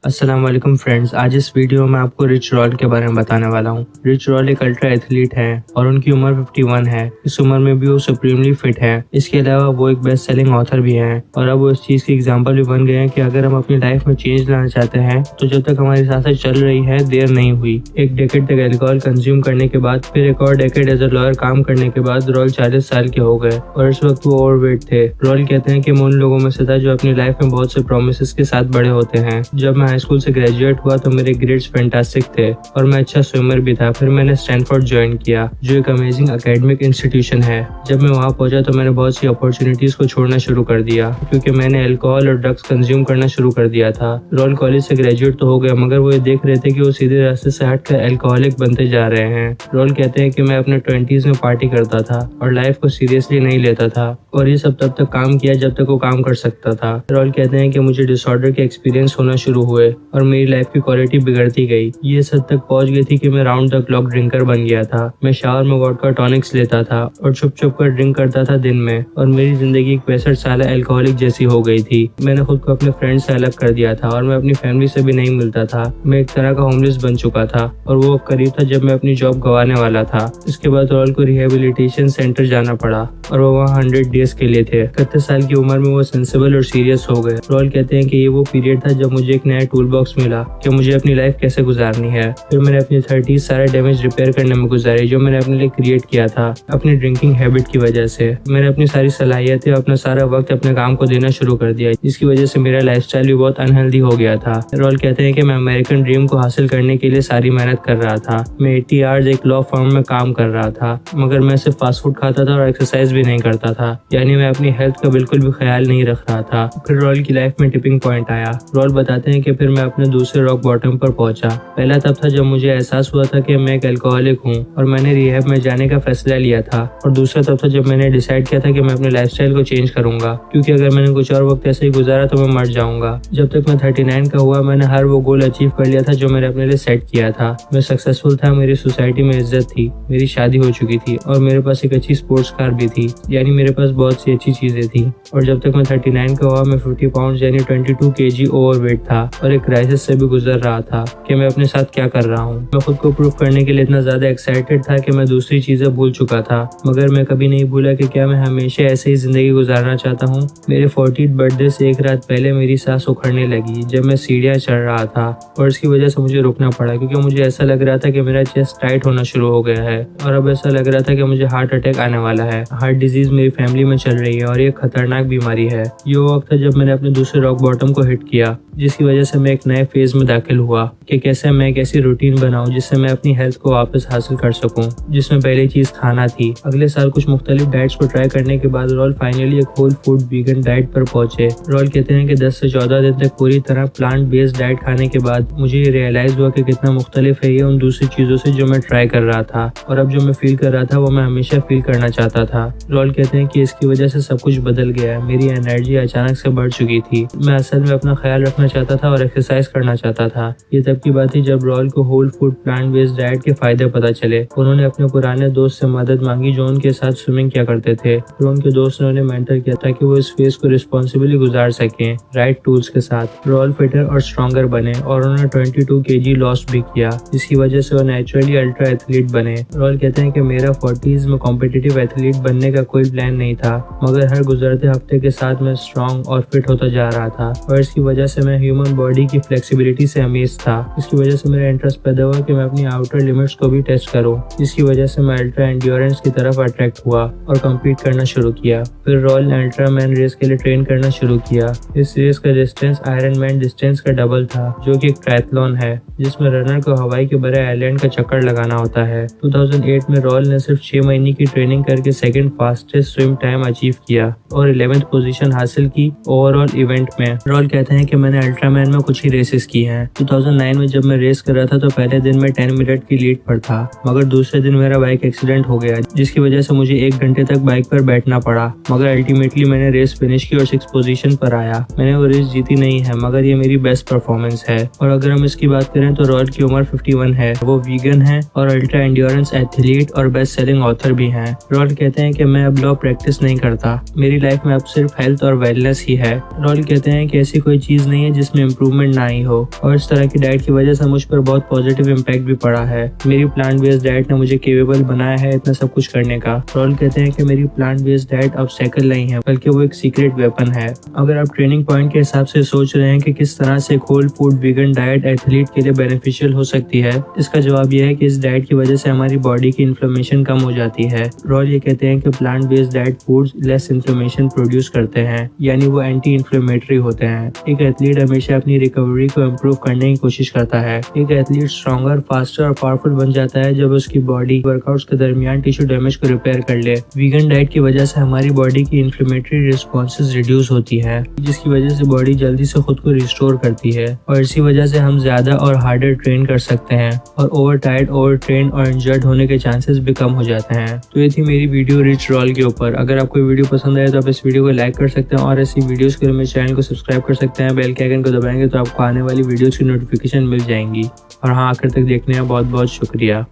अस्सलाम वालेकुम फ्रेंड्स। आज इस वीडियो में आपको रिच रॉल के बारे में बताने वाला हूँ। रिच रॉल एक अल्ट्रा एथलीट है और उनकी उम्र 51 है। इस उम्र में भी वो सुप्रीमली फिट है। इसके अलावा वो एक बेस्ट सेलिंग ऑथर भी हैं और अब वो इस चीज़ की एग्जांपल भी बन गए हैं कि अगर हम अपनी लाइफ में चेंज लाना चाहते हैं तो जब तक हमारी सांसें चल रही है देर नहीं हुई। एक डेकेड तक अल्कोहल कंज्यूम करने के बाद फिर एक और डेकेड एज अ लॉयर काम करने के बाद रॉल 40 साल के हो गए और इस वक्त वो ओवरवेट थे। रॉल कहते हैं कि मैं उन लोगों में से था जो अपनी लाइफ में बहुत से प्रोमिस के साथ बड़े होते हैं। जब मैं हाई स्कूल से ग्रेजुएट हुआ तो मेरे ग्रेड्स फैंटास्टिक थे और मैं अच्छा स्विमर भी था। फिर मैंने स्टैनफोर्ड ज्वाइन किया जो एक अमेजिंग एकेडमिक इंस्टीट्यूशन है। जब मैं वहाँ पहुंचा तो मैंने बहुत सी अपॉर्चुनिटीज को छोड़ना शुरू कर दिया क्योंकि मैंने अल्कोहल और ड्रग्स कंज्यूम करना शुरू कर दिया था। रॉल कॉलेज से ग्रेजुएट तो हो गया मगर वो ये देख रहे थे कि वो सीधे रास्ते से हटकर अल्कोहलिक बनते जा रहे हैं। रॉल कहते हैं कि मैं अपने 20s में पार्टी करता था और लाइफ को सीरियसली नहीं लेता था और ये सब तब तक काम किया जब तक वो काम कर सकता था। रॉल कहते हैं कि मुझे डिसऑर्डर के एक्सपीरियंस होना शुरू हुए और मेरी लाइफ की क्वालिटी बिगड़ती गई। ये हद तक पहुंच गई थी कि मैं राउंड द क्लॉक ड्रिंकर बन गया था। मैं शावर में वोडका टॉनिक्स लेता था और छुप छुप कर ड्रिंक करता था दिन में और मेरी जिंदगी 65 साल अल्कोहलिक जैसी हो गई थी। मैंने खुद को अपने फ्रेंड से अलग कर दिया था और मैं अपनी फैमिली से भी नहीं मिलता था। मैं एक तरह का होमलेस बन चुका था और वो करीब था जब मैं अपनी जॉब गंवाने वाला था। इसके बाद रॉल को रिहेबिलिटेशन सेंटर जाना पड़ा और वो वहाँ 100 डेज के लिए थे। 31 साल की उम्र में वो सेंसिबल और सीरियस हो गए। रॉल कहते हैं कि ये वो पीरियड था जब मुझे एक नया टूल बॉक्स मिला कि मुझे अपनी लाइफ कैसे गुजारनी है। फिर मैंने अपनी 30 सारे डैमेज रिपेयर करने में गुजारे जो मैंने अपने लिए क्रिएट किया था अपनी ड्रिंकिंग हैबिट की वजह से। मैंने अपनी सारी सलाहियतें अपना सारा वक्त अपने काम को देना शुरू कर दिया जिसकी वजह से मेरा लाइफस्टाइल भी बहुत अनहेल्दी हो गया था। रॉल कहते हैं कि मैं अमेरिकन ड्रीम को हासिल करने के लिए सारी मेहनत कर रहा था। मैं 80 आवर्स एक लॉ फर्म में काम कर रहा था मगर मैं सिर्फ फास्ट फूड खाता था और एक्सरसाइज भी नहीं करता था, यानी मैं अपनी हेल्थ का बिल्कुल भी ख्याल नहीं रख रहा था। फिर रॉल की लाइफ में टिपिंग पॉइंट आया। रॉल बताते हैं कि फिर मैं अपने दूसरे रॉक बॉटम पर पहुंचा। पहला तब था जब मुझे एहसास हुआ था कि मैं एक अल्कोहलिक हूँ और मैंने रिहैब में जाने का फैसला लिया था, और दूसरा तब था जब मैंने डिसाइड किया था कि मैं अपने लाइफस्टाइल को चेंज करूंगा क्योंकि अगर मैंने कुछ और वक्त ऐसे ही गुजारा तो मैं मर जाऊंगा। जब तक मैं 39 का हुआ मैंने हर वो गोल अचीव कर लिया था जो मैंने अपने लिए सेट किया था। मैं सक्सेसफुल था, मेरी सोसाइटी में इज्जत थी, मेरी शादी हो चुकी थी और मेरे पास एक अच्छी स्पोर्ट्स कार भी थी, यानी मेरे पास बहुत सी अच्छी चीजें थी। और जब तक मैं 39 का हुआ मैं 50 पाउंड यानी 22 kg ओवरवेट था और एक क्राइसिस से भी गुजर रहा था कि मैं अपने साथ क्या कर रहा हूँ। मैं खुद को प्रूव करने के लिए इतना ज्यादा एक्साइटेड था कि मैं दूसरी चीजें भूल चुका था, मगर मैं कभी नहीं भूला कि क्या मैं हमेशा ऐसे ही जिंदगी गुजारना चाहता हूँ। मेरे 40th बर्थडे से एक रात पहले मेरी सांस उखड़ने लगी जब मैं सीढ़ियाँ चढ़ रहा था और इसकी वजह से मुझे रुकना पड़ा क्योंकि मुझे ऐसा लग रहा था कि मेरा चेस्ट टाइट होना शुरू हो गया है और अब ऐसा लग रहा था कि मुझे हार्ट अटैक आने वाला है। हार्ट डिजीज मेरी फैमिली में चल रही है और ये खतरनाक बीमारी है। ये वो वक्त था जब मैंने अपने दूसरे रॉक बॉटम को हिट किया जिसकी वजह से मैं एक नए फेज में दाखिल हुआ कि कैसे मैं एक ऐसी रूटीन बनाऊं जिससे मैं अपनी हेल्थ को वापस हासिल कर सकूं, जिसमें पहली चीज खाना थी। अगले साल कुछ मुख्तलिफ डाइट्स को ट्राई करने के बाद रॉल फाइनली एक होल फूड वीगन डाइट पर पहुंचे। रॉल कहते हैं कि 10 से 14 दिन तक पूरी तरह प्लांट बेस्ड डाइट खाने के बाद मुझे ये रियलाइज हुआ कि कितना मुख्तलिफ है ये उन दूसरी चीजों से जो मैं ट्राई कर रहा था, और अब जो मैं फील कर रहा था वो मैं हमेशा फील करना चाहता था। रॉल कहते हैं कि इसकी वजह से सब कुछ बदल गया। मेरी एनर्जी अचानक से बढ़ चुकी थी। मैं असल में अपना ख्याल रखना चाहता था और एक्सरसाइज करना चाहता था। ये तब की बात थी जब रॉल को whole food plant based diet के फायदे पता चले। उन्होंने अपने पुराने दोस्त से मदद मांगी जो उनके साथ स्विमिंग किया करते थे। फिर उनके दोस्त ने उन्हें मेंटर किया ताकि वो इस फेज को रिस्पॉन्सिबली गुजार सकें राइट टूल्स के साथ। रॉल फिटर और स्ट्रॉन्गर बने और उन्होंने 22 kg लॉस भी किया जिसकी वजह से वो नेचुरली अल्ट्रा एथलीट बने। रॉल कहते हैं कि मेरा 40s में कॉम्पिटिटिव एथलीट बनने का कोई प्लान नहीं था, मगर हर गुजरते हफ्ते के साथ मैं स्ट्रॉन्ग और फिट होता जा रहा था और इसकी वजह से मैं ह्यूमन बॉडी की फ्लेक्सिबिलिटी से अमेज था। इसकी वजह से मेरा इंटरेस्ट पैदा हुआ कि मैं अपनी आउटर लिमिट्स को भी टेस्ट करूं, जिसकी वजह से मैं अल्ट्रा एंड्योरेंस की तरफ अट्रैक्ट हुआ और कम्पीट करना शुरू किया। फिर रॉल ने अल्ट्रा मैन रेस के लिए ट्रेन करना शुरू किया। इस रेस का डिस्टेंस आयरन मैन डिस्टेंस का डबल था जो कि एक ट्रायथलॉन है जिसमें रनर को हवाई के बड़े आइलैंड का चक्कर लगाना होता है। 2008 में रॉल ने सिर्फ 6 महीने की ट्रेनिंग करके second fastest swim time achieve किया और 11th पोजीशन हासिल की ओवरऑल इवेंट में। रॉल कहते हैं कि मैंने अल्ट्रामैन में कुछ ही रेसेस की हैं। 2009 2009 में जब मैं रेस कर रहा था तो पहले दिन में 10 मिनट की लीड पर था, मगर दूसरे दिन मेरा बाइक एक्सीडेंट हो गया जिसकी वजह से मुझे 1 घंटे तक बाइक पर बैठना पड़ा। मगर अल्टीमेटली मैंने रेस फिनिश की और 6 पोजीशन पर आया। मैंने वो रेस जीती नहीं है, मगर ये मेरी बेस्ट परफॉर्मेंस है। और अगर हम इसकी बात करें तो रॉयल की उम्र 51 है, वो वीगन है और अल्ट्रा एंड्योरेंस एथलीट और बेस्ट सेलिंग ऑथर भी हैं। रॉयल कहते हैं कि मैं अब लॉ प्रैक्टिस नहीं करता, मेरी लाइफ में अब सिर्फ हेल्थ और वेलनेस ही है। रॉयल कहते हैं कि ऐसी कोई चीज नहीं है जिसमें इम्प्रूवमेंट ना आई हो और इस तरह की डाइट की वजह से मुझ पर बहुत पॉजिटिव इम्पैक्ट भी पड़ा है। मेरी प्लांट बेस्ड डाइट ने मुझे केपेबल बनाया है इतना सब कुछ करने का। रॉयल कहते हैं कि मेरी प्लांट बेस्ड डाइट ऑब्स्टैकल नहीं है, बल्कि वो एक सीक्रेट वेपन है। अगर आप ट्रेनिंग पॉइंट के हिसाब से सोच रहे हैं कि किस तरह से whole food vegan diet athlete के लिए बेनिफिशियल हो सकती है, इसका जवाब यह है कि इस डाइट की वजह से हमारी बॉडी की इन्फ्लेमेशन कम हो जाती है। रॉयल ये कहते हैं कि plant based diet foods less inflammation produce करते हैं, यानी वो एंटी इन्फ्लेमेटरी होते हैं। एक एथलीट हमेशा अपनी रिकवरी को इम्प्रूव करने की कोशिश करता है। एक एथलीट स्ट्रॉन्गर, फास्टर और पावरफुल बन जाता है जब उसकी बॉडी वर्कआउट्स के दरमियान टिश्यू डैमेज को रिपेयर कर ले। वीगन डाइट की वजह से हमारी बॉडी की इन्फ्लेमेटरी रिस्पॉन्सेज रिड्यूस होती है, जिसकी वजह से बॉडी जल्दी से खुद को रिस्टोर करती है और इसी वजह से हम ज्यादा और हार्डर ट्रेन कर सकते हैं और ओवर टायर्ड, ओवर ट्रेन और इंजर्ड होने के चांसेस भी कम हो जाते हैं। तो ये थी मेरी वीडियो रिच रॉल के ऊपर। अगर आपको वीडियो पसंद आए तो आप इस वीडियो को लाइक कर सकते हैं और ऐसी वीडियोस के लिए मेरे चैनल को सब्सक्राइब कर सकते हैं। बेल के आइकन को दबाएंगे तो आपको आने वाली वीडियोस की नोटिफिकेशन मिल जाएंगी। और हाँ, आखिर तक देखने का बहुत बहुत शुक्रिया।